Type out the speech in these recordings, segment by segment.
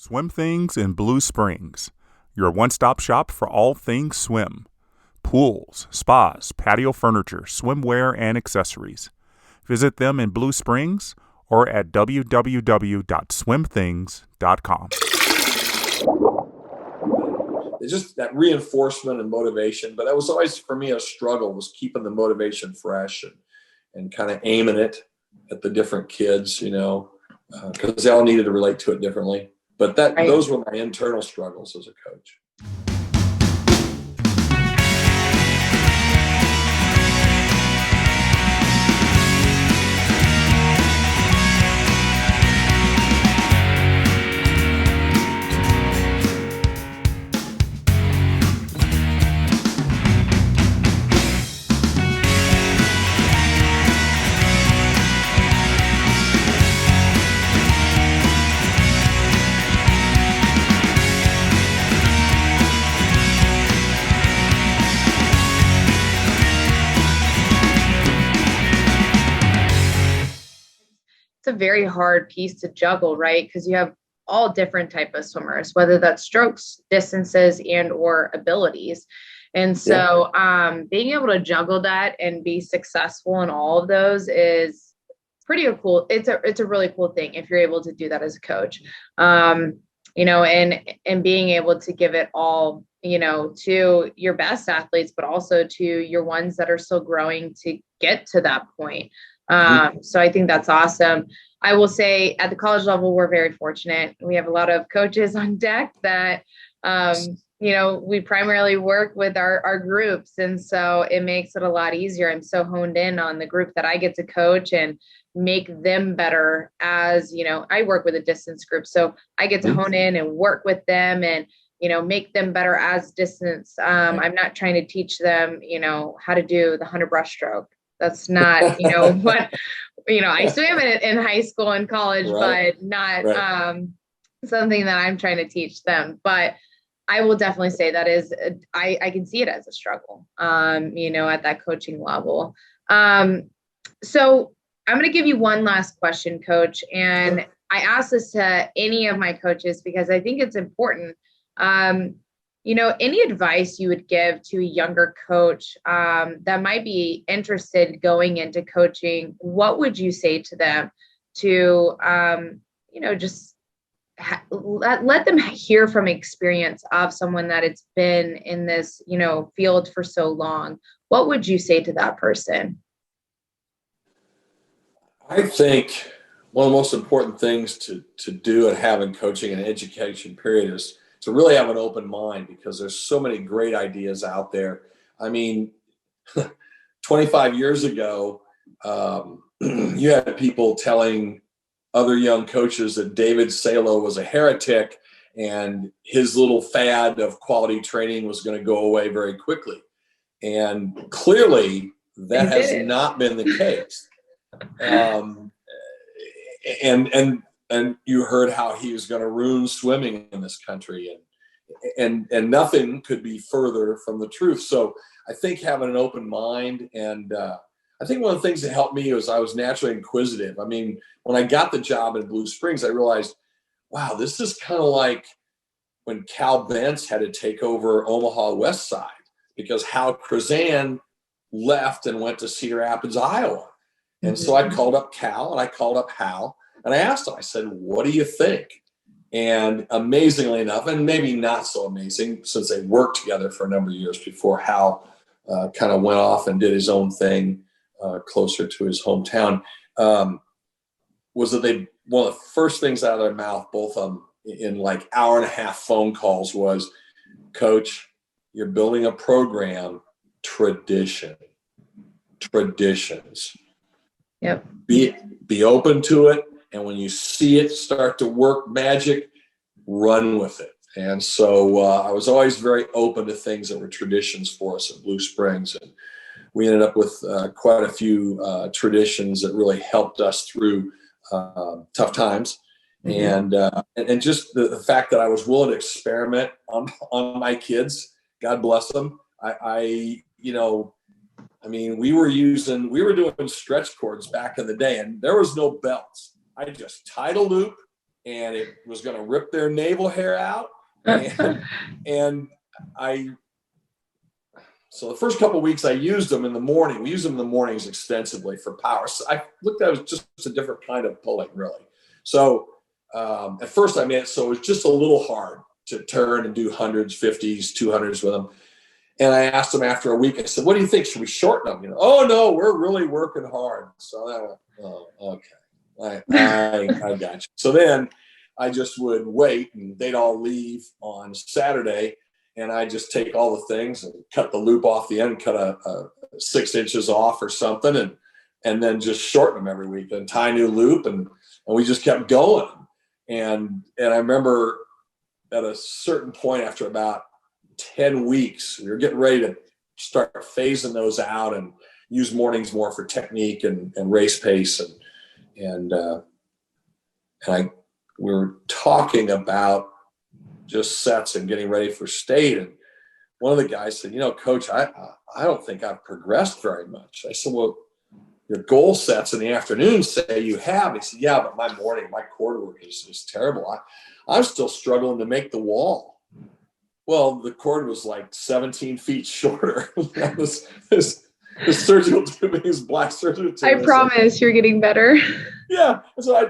Swim Things in Blue Springs, your one-stop shop for all things swim. Pools, spas, patio furniture, swimwear, and accessories. Visit them in Blue Springs or at www.swimthings.com. It's just that reinforcement and motivation, but that was always for me a struggle, was keeping the motivation fresh and kind of aiming it at the different kids, because they all needed to relate to it differently. But those were my internal struggles as a coach. It's a very hard piece to juggle, right? Because you have all different type of swimmers, whether that's strokes, distances, and or abilities. And so being able to juggle that and be successful in all of those is pretty cool. It's a really cool thing if you're able to do that as a coach. And being able to give it all, to your best athletes, but also to your ones that are still growing to get to that point. So I think that's awesome. I will say at the college level, we're very fortunate. We have a lot of coaches on deck that, we primarily work with our groups. And so it makes it a lot easier. I'm so honed in on the group that I get to coach and make them better as, I work with a distance group. So I get to hone in and work with them and, make them better as distance. I'm not trying to teach them, how to do the 100 breaststroke. That's not, what, I swam in high school and college, but not something that I'm trying to teach them. But I will definitely say that is, I can see it as a struggle, at that coaching level. So I'm going to give you one last question, Coach. And I ask this to any of my coaches because I think it's important. Any advice you would give to a younger coach that might be interested going into coaching, what would you say to them to, just let them hear from experience of someone that it's been in this, field for so long? What would you say to that person? I think one of the most important things to do and have in coaching and education period is to really have an open mind, because there's so many great ideas out there. I mean, 25 years ago, you had people telling other young coaches that David Salo was a heretic and his little fad of quality training was going to go away very quickly. And clearly that has not been the case. And you heard how he was going to ruin swimming in this country, and nothing could be further from the truth. So I think having an open mind, and I think one of the things that helped me was I was naturally inquisitive. I mean, when I got the job in Blue Springs, I realized, wow, this is kind of like when Cal Bentz had to take over Omaha West Side because Hal Krazan left and went to Cedar Rapids, Iowa. And so I called up Cal and I called up Hal. And I asked him, I said, what do you think? And amazingly enough, and maybe not so amazing since they worked together for a number of years before Hal kind of went off and did his own thing closer to his hometown, was that one of the first things out of their mouth, both of them in like hour and a half phone calls, was, Coach, you're building a program, traditions. Yep. Be open to it. And when you see it start to work magic, run with it. And so I was always very open to things that were traditions for us at Blue Springs. And we ended up with quite a few traditions that really helped us through tough times. And just the fact that I was willing to experiment on my kids, God bless them. We were doing stretch cords back in the day, and there was no belts. I just tied a loop and it was going to rip their navel hair out. And so the first couple of weeks I used them in the morning. We use them in the mornings extensively for power. So I looked at it as just a different kind of pulling, really. So at first I made it so it was just a little hard to turn and do 100s, 50s, 200s with them. And I asked them after a week, I said, what do you think? Should we shorten them? You know, oh, no, we're really working hard. So I went, oh, okay. I got you. So then I just would wait, and they'd all leave on Saturday, and I just take all the things and cut the loop off the end, cut a 6 inches off or something, and then just shorten them every week and tie a new loop, and we just kept going. And I remember at a certain point after about 10 weeks, we were getting ready to start phasing those out and use mornings more for technique and race pace. And we were talking about just sets and getting ready for state. And one of the guys said, Coach, I don't think I've progressed very much. I said, well, your goal sets in the afternoon say you have. He said, yeah, but my core work is terrible. I'm still struggling to make the wall. Well, the cord was like 17 feet shorter. this surgical tubing, this black surgical tubing. I promise you're getting better. Yeah. So I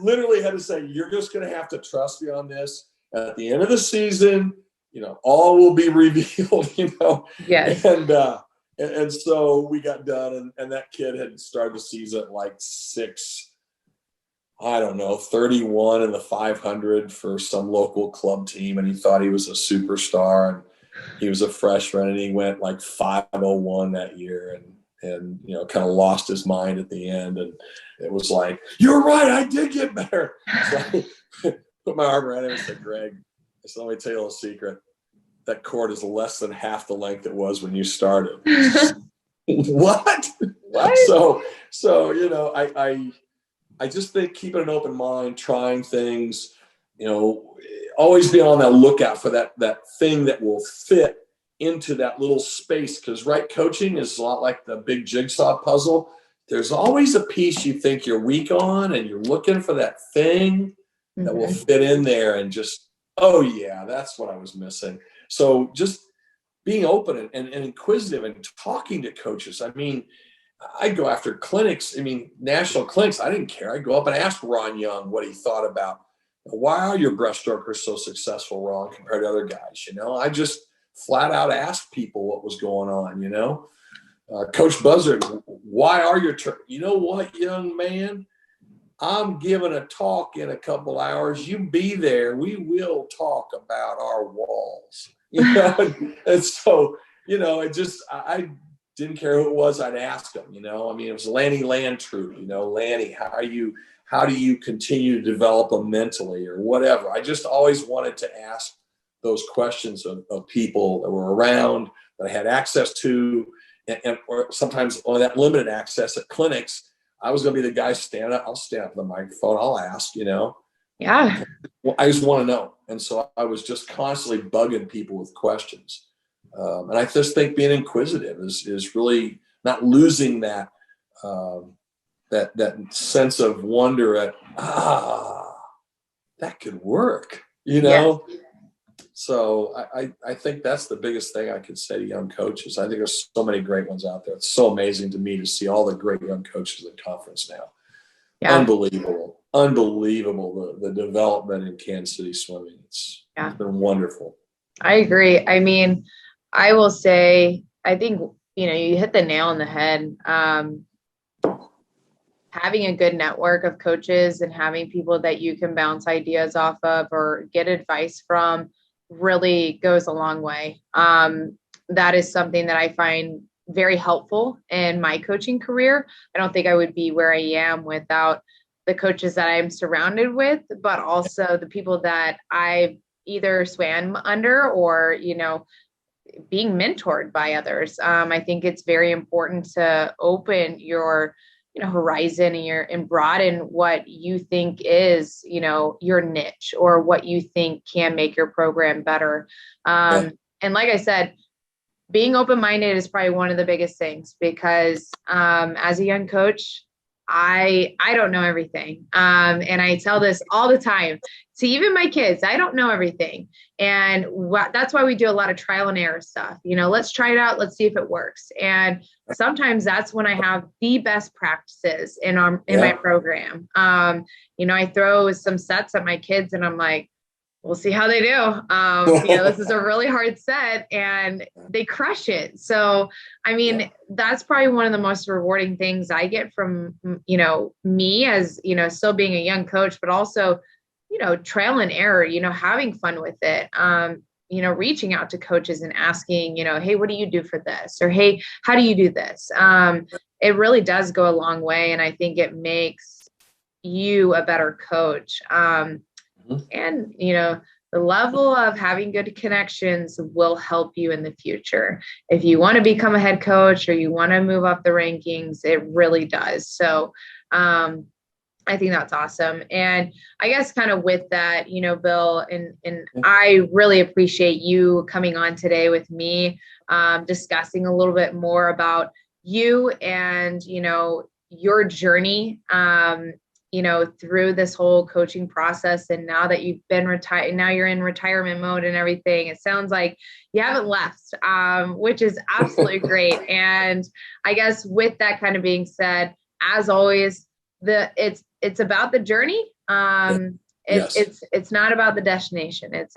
literally had to say, you're just going to have to trust me on this. At the end of the season, all will be revealed, Yes. And so we got done, and that kid had started the season at like 31 in the 500 for some local club team, and he thought he was a superstar, and he was a freshman, and he went like 501 that year, and kind of lost his mind at the end, and it was like, you're right, I did get better. So I put my arm around him and said, Greg, I said, let me tell you a little secret. That cord is less than half the length it was when you started. What? So I just think keeping an open mind, trying things, always be on that lookout for that thing that will fit into that little space. Because coaching is a lot like the big jigsaw puzzle. There's always a piece you think you're weak on, and you're looking for that thing that will fit in there, and just, oh yeah, that's what I was missing. So just being open and inquisitive and talking to coaches. I mean, I'd go after clinics. I mean, national clinics, I didn't care. I'd go up and ask Ron Young what he thought about, why are your breaststrokers so successful, Ron, compared to other guys? I just flat out asked people what was going on, Coach Buzzard, why are your you know what, young man? I'm giving a talk in a couple hours. You be there. We will talk about our walls. And so, I didn't care who it was. I'd ask them, it was Lanny Landrew, Lanny, how do you continue to develop them mentally or whatever? I just always wanted to ask those questions of people that were around, that I had access to, or sometimes on that limited access at clinics. I was going to be the guy standing up. I'll stand up to the microphone. I'll ask, Yeah. Well, I just want to know. And so I was just constantly bugging people with questions. And I just think being inquisitive is really not losing that sense of wonder at, that could work, Yes. So I think that's the biggest thing I could say to young coaches. I think there's so many great ones out there. It's so amazing to me to see all the great young coaches in conference now. Yeah. Unbelievable, the development in Kansas City swimming. It's been wonderful. I agree. I mean, I will say, I think, you hit the nail on the head. Having a good network of coaches and having people that you can bounce ideas off of or get advice from really goes a long way. That is something that I find very helpful in my coaching career. I don't think I would be where I am without the coaches that I'm surrounded with, but also the people that I've either swam under or, being mentored by others. I think it's very important to open your horizon and broaden what you think is, your niche or what you think can make your program better. And like I said, being open-minded is probably one of the biggest things because as a young coach, I don't know everything. And I tell this all the time to even my kids. I don't know everything. And that's why we do a lot of trial and error stuff. Let's try it out. Let's see if it works. And sometimes that's when I have the best practices in my program. I throw some sets at my kids and I'm like, we'll see how they do. This is a really hard set and they crush it. So, that's probably one of the most rewarding things I get from, me as, still being a young coach, but also, trial and error, having fun with it. Reaching out to coaches and asking, hey, what do you do for this? Or, hey, how do you do this? It really does go a long way. And I think it makes you a better coach. And, the level of having good connections will help you in the future. If you want to become a head coach or you want to move up the rankings, it really does. So, I think that's awesome. And I guess kind of with that, Bill, and I really appreciate you coming on today with me, discussing a little bit more about you and, your journey, through this whole coaching process. And now that you've been retired, now you're in retirement mode and everything, it sounds like you haven't left, which is absolutely great. And I guess with that kind of being said, as always, it's about the journey. It's not about the destination. It's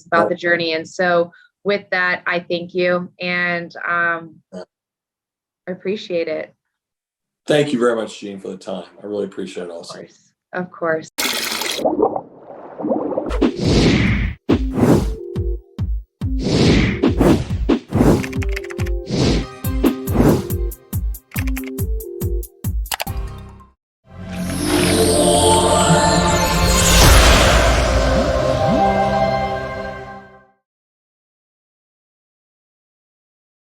about the journey. And so with that, I thank you and I appreciate it. Thank you very much, Jean, for the time. I really appreciate it also. Of course.